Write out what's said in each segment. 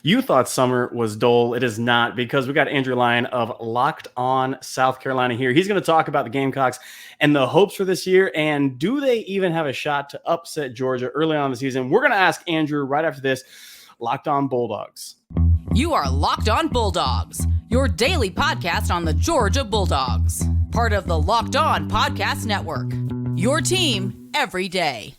You thought summer was dull. It is not, because we got Andrew Lyon of Locked On South Carolina here. He's going to talk about the Gamecocks and the hopes for this year, and do they even have a shot to upset Georgia early on in the season? We're going to ask Andrew right after this. Locked On Bulldogs. You are Locked On Bulldogs, your daily podcast on the Georgia Bulldogs, part of the Locked On Podcast Network, your team every day.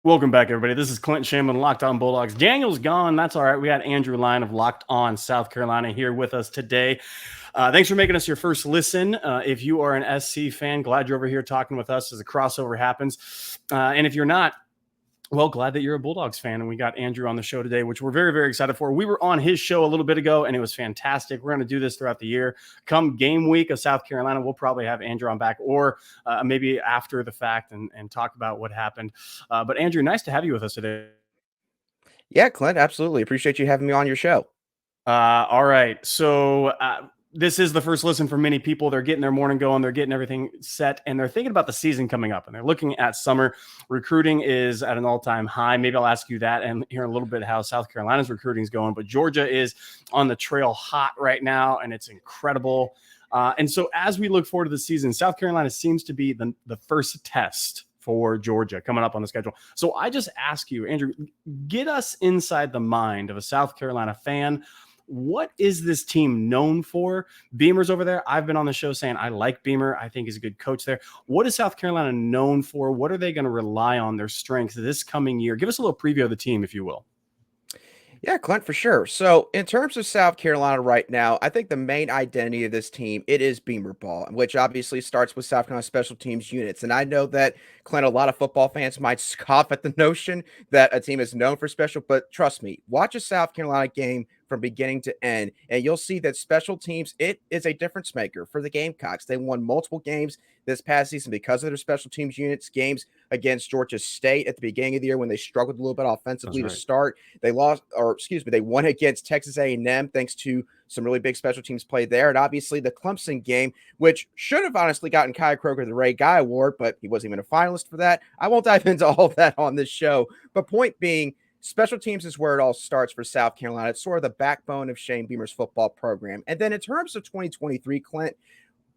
Welcome back, everybody. This is Clint Shamlin, Locked On Bulldogs. Daniel's gone. That's all right. We got Andrew Lyon of Locked On South Carolina here with us today. Thanks for making us your first listen. If you are an SC fan, glad you're over here talking with us as a crossover happens. And if you're not, well, glad that you're a Bulldogs fan, and we got Andrew on the show today, which we're very, very excited for. We were on his show a little bit ago, and it was fantastic. We're going to do this throughout the year. Come game week of South Carolina, we'll probably have Andrew on back, or maybe after the fact and talk about what happened. But Andrew, nice to have you with us today. Yeah, Clint, absolutely. Appreciate you having me on your show. All right. So this is the first listen for many people. They're getting their morning going. They're getting everything set, and they're thinking about the season coming up, and they're looking at summer. Recruiting is at an all-time high. Maybe I'll ask you that and hear a little bit how South Carolina's recruiting is going, but Georgia is on the trail hot right now, and it's incredible. And so as we look forward to the season, South Carolina seems to be the first test for Georgia coming up on the schedule. So I just ask you, Andrew, get us inside the mind of a South Carolina fan. What is this team known for? Beamer's over there. I've been on the show saying I like Beamer. I think he's a good coach there. What is South Carolina known for? What are they going to rely on, their strengths this coming year? Give us a little preview of the team, if you will. Yeah, Clint, for sure. So in terms of South Carolina right now, I think the main identity of this team, it is Beamer ball, which obviously starts with South Carolina special teams units. And I know that, Clint, a lot of football fans might scoff at the notion that a team is known for special, but trust me, watch a South Carolina game from beginning to end, and you'll see that special teams, it is a difference maker for the Gamecocks. They won multiple games this past season because of their special teams units, games against Georgia State at the beginning of the year when they struggled a little bit offensively to start. They won against Texas A&M thanks to some really big special teams play there. And obviously the Clemson game, which should have honestly gotten Kai Kroger the Ray Guy Award, but he wasn't even a finalist for that. I won't dive into all of that on this show. But point being, special teams is where it all starts for South Carolina. It's sort of the backbone of Shane Beamer's football program. And then in terms of 2023, Clint,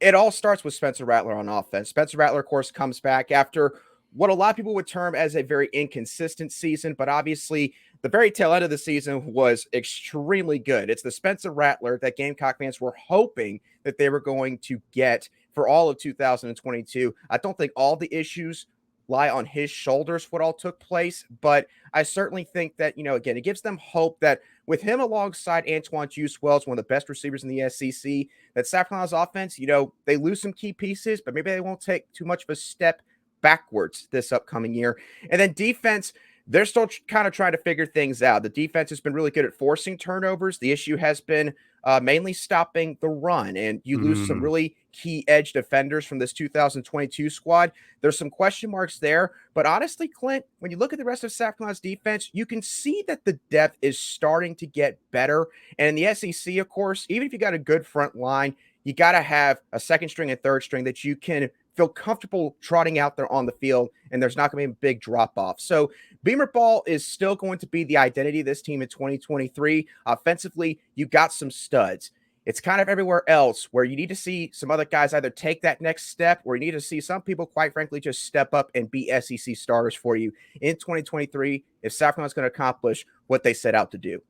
it all starts with Spencer Rattler on offense. Spencer Rattler, of course, comes back after what a lot of people would term as a very inconsistent season, but obviously the very tail end of the season was extremely good. It's the Spencer Rattler that Gamecock fans were hoping that they were going to get for all of 2022. I don't think all the issues lie on his shoulders what all took place, but I certainly think that, again, it gives them hope that with him alongside Antoine Juice-Wells, one of the best receivers in the SEC, that South Carolina's offense, they lose some key pieces, but maybe they won't take too much of a step backwards this upcoming year. And then defense, they're still kind of trying to figure things out. The defense has been really good at forcing turnovers. The issue has been mainly stopping the run, and you lose some really key edge defenders from this 2022 squad. There's some question marks there, but honestly, Clint, when you look at the rest of South Carolina's defense, you can see that the depth is starting to get better. And in the SEC, of course, even if you got a good front line, you got to have a second string and third string that you can feel comfortable trotting out there on the field, and there's not going to be a big drop-off. So Beamer ball is still going to be the identity of this team in 2023. Offensively, you got some studs. It's kind of everywhere else where you need to see some other guys either take that next step, or you need to see some people, quite frankly, just step up and be SEC starters for you in 2023 if South Carolina's going to accomplish what they set out to do.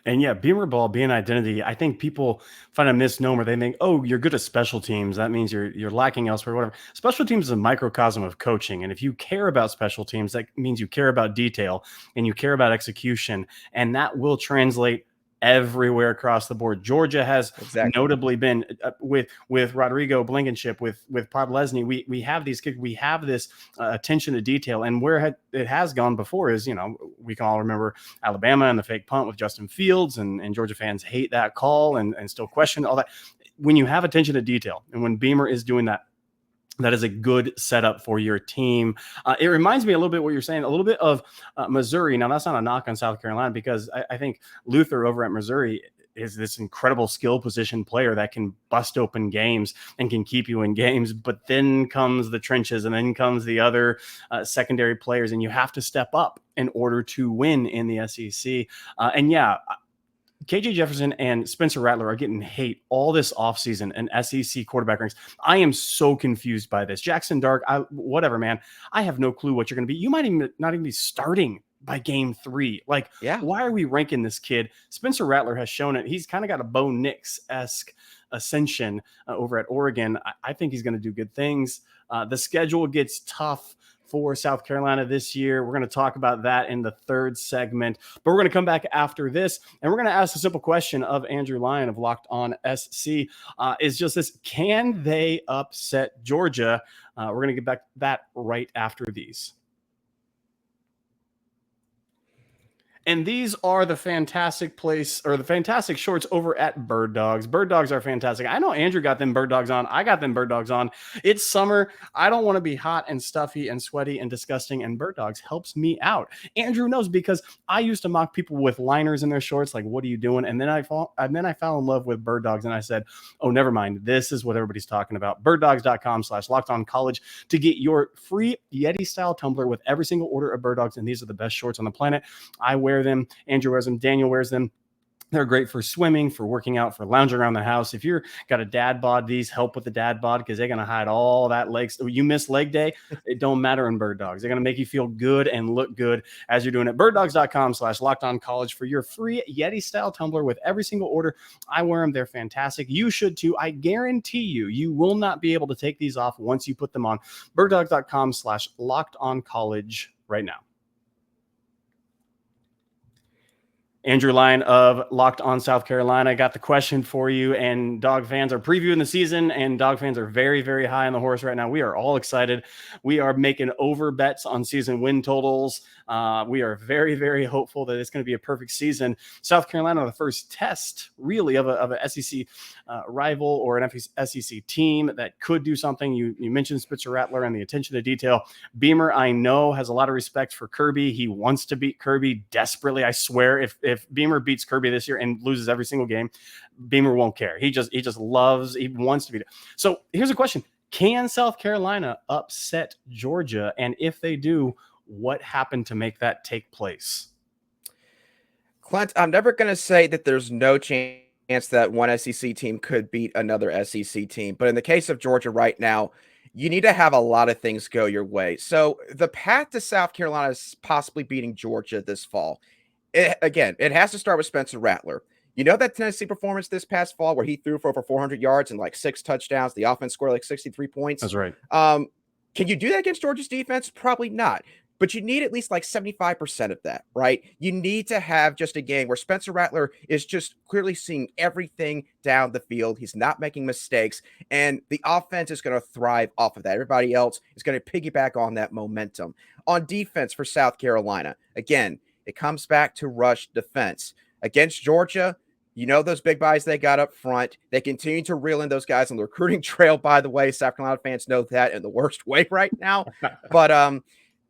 And yeah, Beamer ball being identity, I think people find a misnomer. They think, oh, you're good at special teams. That means you're lacking elsewhere, whatever. Special teams is a microcosm of coaching. And if you care about special teams, that means you care about detail and you care about execution. And that will translate everywhere across the board. Georgia has notably been with Rodrigo Blankenship, with Podlesny. We have these kids. We have this attention to detail, and where it has gone before is, we can all remember Alabama and the fake punt with Justin Fields, and Georgia fans hate that call and still question all that. When you have attention to detail, and when Beamer is doing that, that is a good setup for your team. It reminds me a little bit what you're saying, a little bit of Missouri. Now, that's not a knock on South Carolina, because I think Luther over at Missouri is this incredible skill position player that can bust open games and can keep you in games. But then comes the trenches, and then comes the other secondary players, and you have to step up in order to win in the SEC. And yeah, KJ Jefferson and Spencer Rattler are getting hate all this offseason in SEC quarterback ranks. I am so confused by this. Jackson Dart, whatever, man. I have no clue what you're going to be. You might even not even be starting by game 3. Like, why are we ranking this kid? Spencer Rattler has shown it. He's kind of got a Bo Nix-esque ascension over at Oregon. I think he's going to do good things. The schedule gets tough for South Carolina this year. We're going to talk about that in the third segment, but we're going to come back after this, and we're going to ask a simple question of Andrew Lyon of Locked On SC. Is just this: can they upset Georgia? We're going to get back to that right after these. And these are the fantastic shorts over at Birddogs. Birddogs are fantastic. I know Andrew got them Birddogs on. I got them Birddogs on. It's summer. I don't want to be hot and stuffy and sweaty and disgusting, and Birddogs helps me out. Andrew knows, because I used to mock people with liners in their shorts, like, what are you doing? And then I fell in love with Birddogs, and I said, oh, never mind. This is what everybody's talking about. Birddogs.com/LockedOnCollege to get your free Yeti-style tumbler with every single order of Birddogs, and these are the best shorts on the planet. I wear them. Andrew wears them. Daniel wears them. They're great for swimming, for working out, for lounging around the house. If you're got a dad bod, these help with the dad bod, because they're going to hide all that legs. You miss leg day, it don't matter in Birddogs. They're going to make you feel good and look good as you're doing it. Birddogs.com/LockedOnCollege for your free Yeti-style tumbler with every single order. I wear them. They're fantastic. You should too. I guarantee you will not be able to take these off once you put them on. Birddogs.com/LockedOnCollege right now. Andrew Lyon of Locked On South Carolina got the question for you, and Dog fans are previewing the season, and Dog fans are very, very high on the horse right now. We are all excited. We are making over bets on season win totals. We are very, very hopeful that it's going to be a perfect season. South Carolina, the first test really of a SEC rival or an SEC team that could do something. You mentioned Spencer Rattler and the attention to detail. Beamer, I know, has a lot of respect for Kirby. He wants to beat Kirby desperately. I swear, if Beamer beats Kirby this year and loses every single game, Beamer won't care. He just wants to beat it. So here's a question: can South Carolina upset Georgia? And if they do, what happened to make that take place? Clint, I'm never going to say that there's no chance that one SEC team could beat another SEC team. But in the case of Georgia right now, you need to have a lot of things go your way. So the path to South Carolina is possibly beating Georgia this fall. It has to start with Spencer Rattler. You know that Tennessee performance this past fall where he threw for over 400 yards and like 6 touchdowns. The offense scored like 63 points. That's right. Can you do that against Georgia's defense? Probably not. But you need at least like 75% of that, right? You need to have just a game where Spencer Rattler is just clearly seeing everything down the field. He's not making mistakes, and the offense is going to thrive off of that. Everybody else is going to piggyback on that momentum. On defense for South Carolina, again, it comes back to rush defense. Against Georgia, you know those big guys they got up front. They continue to reel in those guys on the recruiting trail, by the way. South Carolina fans know that in the worst way right now. But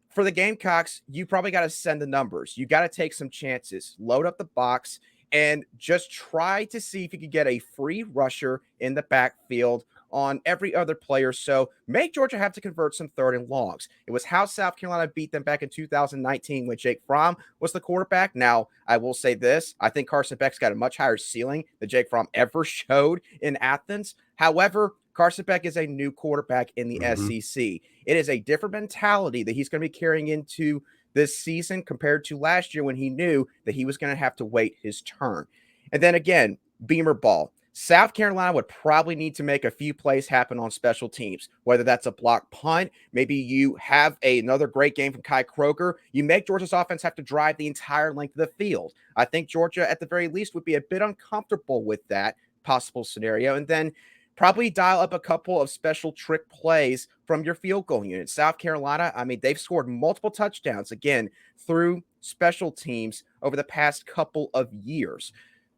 for the Gamecocks, you probably got to send the numbers. You got to take some chances, load up the box, and just try to see if you could get a free rusher in the backfield on every other player. So make Georgia have to convert some 3rd and longs. It was how South Carolina beat them back in 2019 when Jake Fromm was the quarterback. Now, I will say this. I think Carson Beck's got a much higher ceiling than Jake Fromm ever showed in Athens. However, Carson Beck is a new quarterback in the SEC. It is a different mentality that he's going to be carrying into this season compared to last year when he knew that he was going to have to wait his turn. And then again, Beamer ball. South Carolina would probably need to make a few plays happen on special teams, whether that's a block punt. Maybe you have another great game from Kai Kroger. You make Georgia's offense have to drive the entire length of the field. I think Georgia, at the very least, would be a bit uncomfortable with that possible scenario. And then probably dial up a couple of special trick plays from your field goal unit. South Carolina, I mean, they've scored multiple touchdowns, again, through special teams over the past couple of years.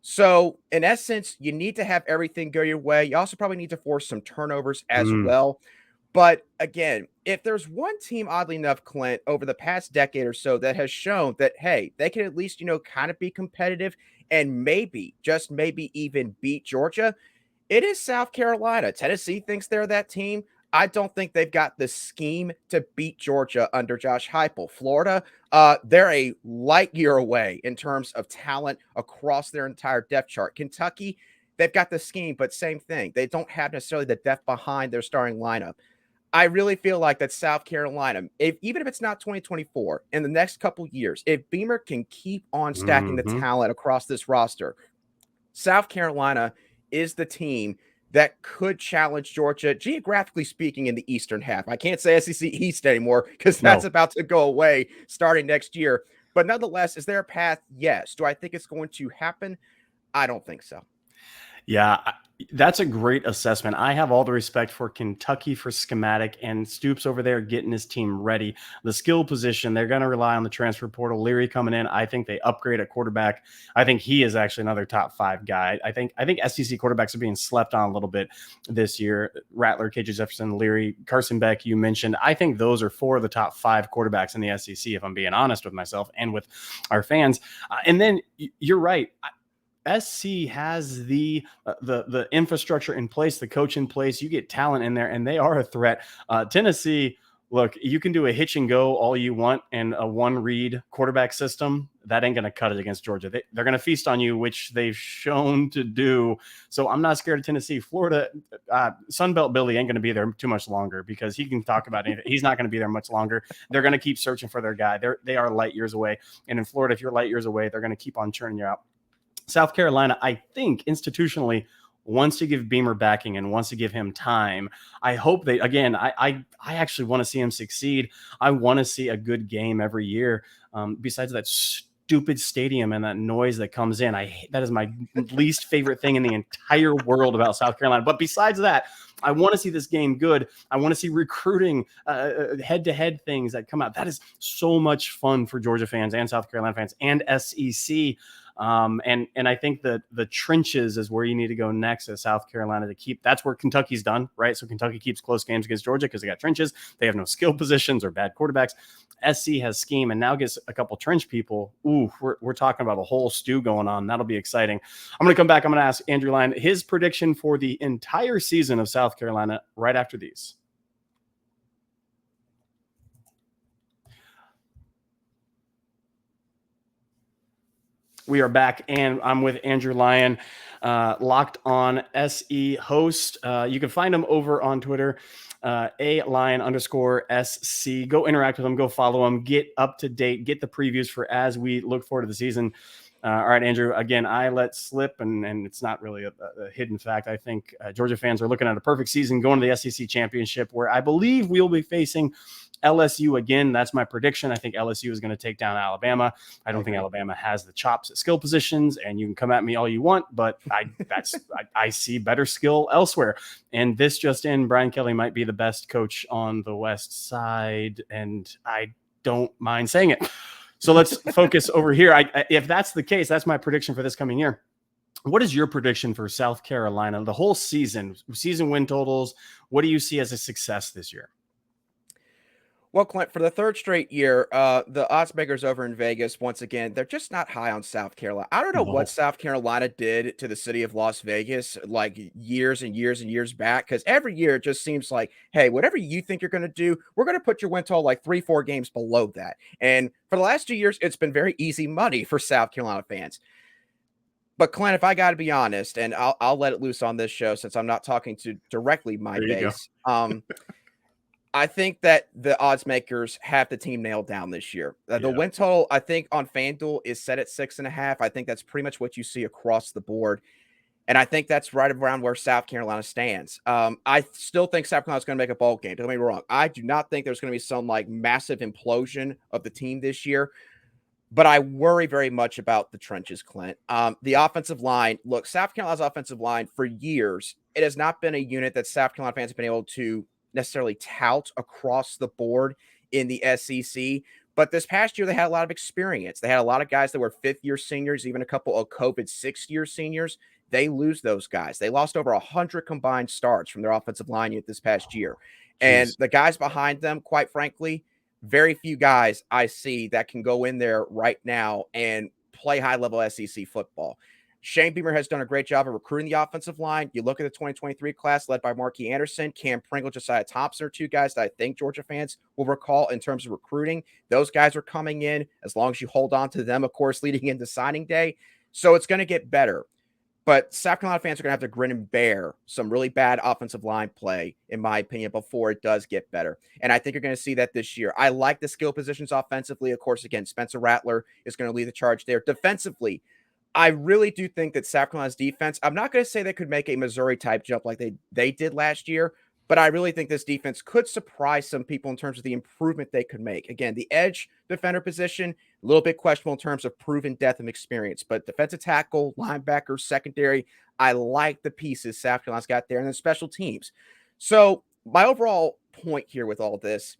So, in essence, you need to have everything go your way. You also probably need to force some turnovers as well. But again, if there's one team, oddly enough, Clint, over the past decade or so that has shown that, hey, they can at least, kind of be competitive and maybe, just maybe even beat Georgia, it is South Carolina. Tennessee thinks they're that team. I don't think they've got the scheme to beat Georgia under Josh Heupel. Florida, they're a light year away in terms of talent across their entire depth chart. Kentucky, they've got the scheme, but same thing. They don't have necessarily the depth behind their starting lineup. I really feel like that South Carolina, even if it's not 2024, in the next couple years, if Beamer can keep on stacking the talent across this roster, South Carolina is the team that could challenge Georgia, geographically speaking, in the Eastern half. I can't say SEC East anymore because that's about to go away starting next year. But nonetheless, is there a path? Yes. Do I think it's going to happen? I don't think so. Yeah, that's a great assessment. I have all the respect for Kentucky for schematic and Stoops over there getting his team ready. The skill position, they're going to rely on the transfer portal. Leary coming in, I think they upgrade at quarterback. I think he is actually another top 5 guy. I think SEC quarterbacks are being slept on a little bit this year. Rattler, KJ Jefferson, Leary, Carson Beck, you mentioned. I think those are 4 of the top 5 quarterbacks in the SEC, if I'm being honest with myself and with our fans. And then you're right. SC has the infrastructure in place, the coach in place. You get talent in there, and they are a threat. Tennessee, look, you can do a hitch and go all you want and a one-read quarterback system. That ain't going to cut it against Georgia. They're going to feast on you, which they've shown to do. So I'm not scared of Tennessee. Florida, Sunbelt Billy ain't going to be there too much longer because he can talk about anything. He's not going to be there much longer. They're going to keep searching for their guy. They are light years away. And in Florida, if you're light years away, they're going to keep on churning you out. South Carolina, I think institutionally wants to give Beamer backing and wants to give him time. I hope they, again, I actually want to see him succeed. I want to see a good game every year. Besides that stupid stadium and that noise that comes in, that is my least favorite thing in the entire world about South Carolina. But besides that, I want to see this game good. I want to see recruiting, head-to-head things that come out. That is so much fun for Georgia fans and South Carolina fans and SEC. And I think that the trenches is where you need to go next at South Carolina to keep. That's where Kentucky's done, right? So Kentucky keeps close games against Georgia because they got trenches. They have no skill positions or bad quarterbacks. SC has scheme and now gets a couple trench people. Ooh, we're talking about a whole stew going on. That'll be exciting. I'm going to come back. I'm going to ask Andrew Lyon his prediction for the entire season of South Carolina right after these. We are back, and I'm with Andrew Lyon, Locked On SE host. You can find him over on Twitter, @Lion_SC. Go interact with him. Go follow him. Get up to date. Get the previews for as we look forward to the season. All right, Andrew, again, I let slip, and it's not really a hidden fact. I think Georgia fans are looking at a perfect season going to the SEC championship, where I believe we'll be facing LSU again. That's my prediction. I think LSU is going to take down Alabama. I don't think Alabama has the chops at skill positions, and you can come at me all you want, but I see better skill elsewhere. And this just in, Brian Kelly might be the best coach on the West Side, and I don't mind saying it. So let's focus over here. If that's the case, that's my prediction for this coming year. What is your prediction for South Carolina, the whole season win totals? What do you see as a success this year? Well, Clint, for the 3rd straight year, the odds makers over in Vegas, once again, they're just not high on South Carolina. I don't know what South Carolina did to the city of Las Vegas like years and years and years back, because every year it just seems like, hey, whatever you think you're going to do, we're going to put your win total like 3-4 games below that. And for the last 2 years, it's been very easy money for South Carolina fans. But Clint, if I got to be honest, and I'll let it loose on this show since I'm not talking to directly my base. I think that the odds makers have the team nailed down this year. The win total, I think, on FanDuel is set at 6.5. I think that's pretty much what you see across the board. And I think that's right around where South Carolina stands. I still think South Carolina's going to make a bowl game. Don't get me wrong. I do not think there's going to be some like massive implosion of the team this year. But I worry very much about the trenches, Clint. The offensive line, look, South Carolina's offensive line for years, it has not been a unit that South Carolina fans have been able to necessarily tout across the board in the SEC. But this past year, they had a lot of experience. They had a lot of guys that were 5th-year seniors, even a couple of COVID 6th-year seniors. They lose those guys. They lost over 100 combined starts from their offensive line unit this past year. And Jeez. the guys behind them, quite frankly, very few guys I see that can go in there right now and play high-level SEC football. Shane Beamer has done a great job of recruiting the offensive line. You look at the 2023 class led by Marquis Anderson, Cam Pringle, Josiah Thompson are two guys that I think Georgia fans will recall in terms of recruiting. Those guys are coming in as long as you hold on to them, of course, leading into signing day. So it's going to get better. But South Carolina fans are going to have to grin and bear some really bad offensive line play, in my opinion, before it does get better. And I think you're going to see that this year. I like the skill positions offensively. Of course, again, Spencer Rattler is going to lead the charge there. Defensively, I really do think that South Carolina's defense, I'm not going to say they could make a Missouri-type jump like they did last year, but I really think this defense could surprise some people in terms of the improvement they could make. Again, the edge defender position, a little bit questionable in terms of proven depth and experience, but defensive tackle, linebacker, secondary, I like the pieces South Carolina's got there, and then special teams. So my overall point here with all this,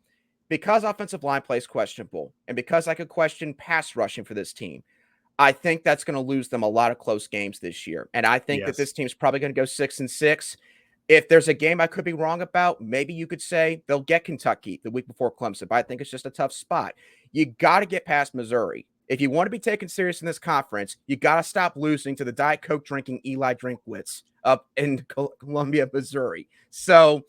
because offensive line play is questionable, and because I could question pass rushing for this team, I think that's going to lose them a lot of close games this year. And I think that this team's probably going to go 6-6. If there's a game I could be wrong about, maybe you could say they'll get Kentucky the week before Clemson, but I think it's just a tough spot. You got to get past Missouri. If you want to be taken serious in this conference, you got to stop losing to the Diet Coke drinking Eli Drinkwitz up in Columbia, Missouri. So,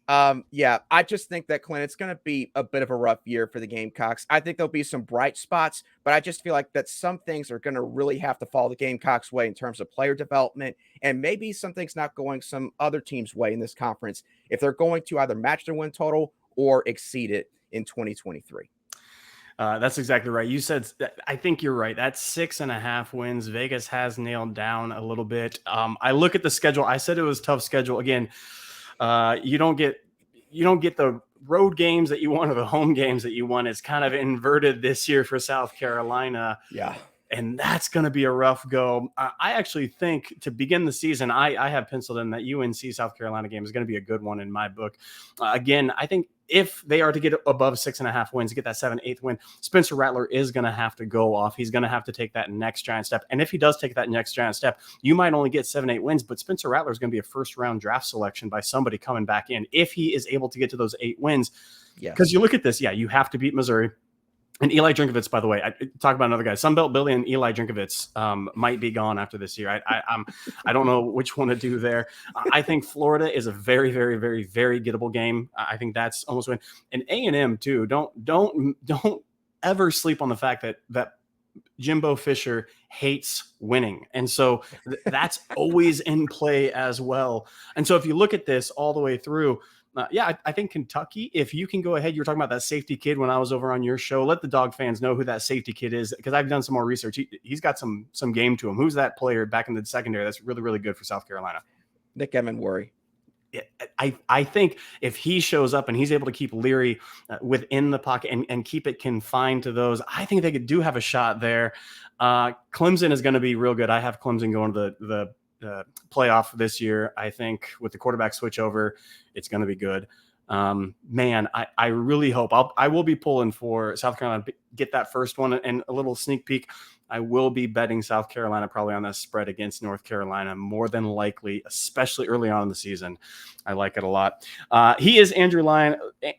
I just think that, Clint, it's going to be a bit of a rough year for the Gamecocks. I think there'll be some bright spots, but I just feel like that some things are going to really have to fall the Gamecocks' way in terms of player development, and maybe some things not going some other teams' way in this conference if they're going to either match their win total or exceed it in 2023. That's exactly right. You said, I think you're right. That's 6.5 wins. Vegas has nailed down a little bit. I look at the schedule. I said it was a tough schedule. Again, you don't get the road games that you want or the home games that you want. It's kind of inverted this year for South Carolina. Yeah. And that's going to be a rough go. I actually think to begin the season, I have penciled in that UNC South Carolina game is going to be a good one in my book. Again, I think if they are to get above 6.5 wins, get that 7/8 win, Spencer Rattler is going to have to go off. He's going to have to take that next giant step. And if he does take that next giant step, you might only get 7-8 wins, but Spencer Rattler is going to be a first-round draft selection by somebody coming back in if he is able to get to those 8 wins. Yeah. Because you look at this, you have to beat Missouri. And Eli Drinkwitz, by the way, I talk about another guy. Sunbelt Billy and Eli Drinkwitz might be gone after this year. I don't know which one to do there. I think Florida is a very, very, very, very gettable game. I think that's almost win. And A&M too. Don't ever sleep on the fact that Jimbo Fisher hates winning. And so that's always in play as well. And so if you look at this all the way through, I think Kentucky, if you can go ahead, you were talking about that safety kid when I was over on your show. Let the dog fans know who that safety kid is, because I've done some more research. He's got some game to him. Who's that player back in the secondary that's really, really good for South Carolina? Nick Emenworry. I think if he shows up and he's able to keep Leary within the pocket and keep it confined to those, I think they do have a shot there. Clemson is going to be real good. I have Clemson going to the playoff this year. I think with the quarterback switch over, it's going to be good. I really hope I will be pulling for South Carolina to get that first one. And a little sneak peek, I will be betting South Carolina probably on that spread against North Carolina, more than likely, especially early on in the season. I like it a lot. He is Andrew Lyon.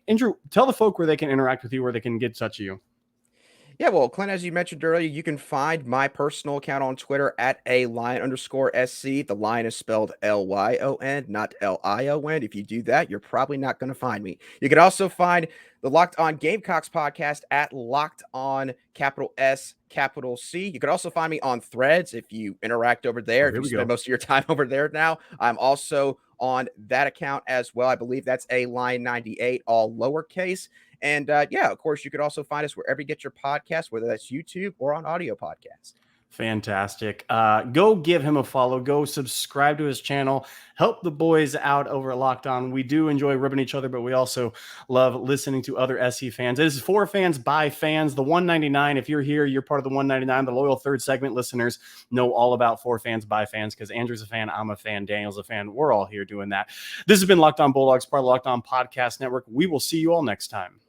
Andrew, tell the folk where they can interact with you, where they can get in touch with you. Yeah, well, Clint, as you mentioned earlier, you can find my personal account on Twitter at @Lion_SC. The Lion is spelled Lyon, not Lion. If you do that, you're probably not going to find me. You can also find the Locked On Gamecocks podcast at Locked On _S_C. You can also find me on Threads if you interact over there. If you spend most of your time over there now, I'm also on that account as well. I believe that's Lion98, all lowercase. And of course, you could also find us wherever you get your podcasts, whether that's YouTube or on audio podcasts. Fantastic. Go give him a follow. Go subscribe to his channel. Help the boys out over at Locked On. We do enjoy ribbing each other, but we also love listening to other SC fans. This is for fans by fans. The 199, if you're here, you're part of the 199. The loyal third segment listeners know all about for fans by fans, because Andrew's a fan, I'm a fan, Daniel's a fan. We're all here doing that. This has been Locked On Bulldogs, part of the Locked On Podcast Network. We will see you all next time.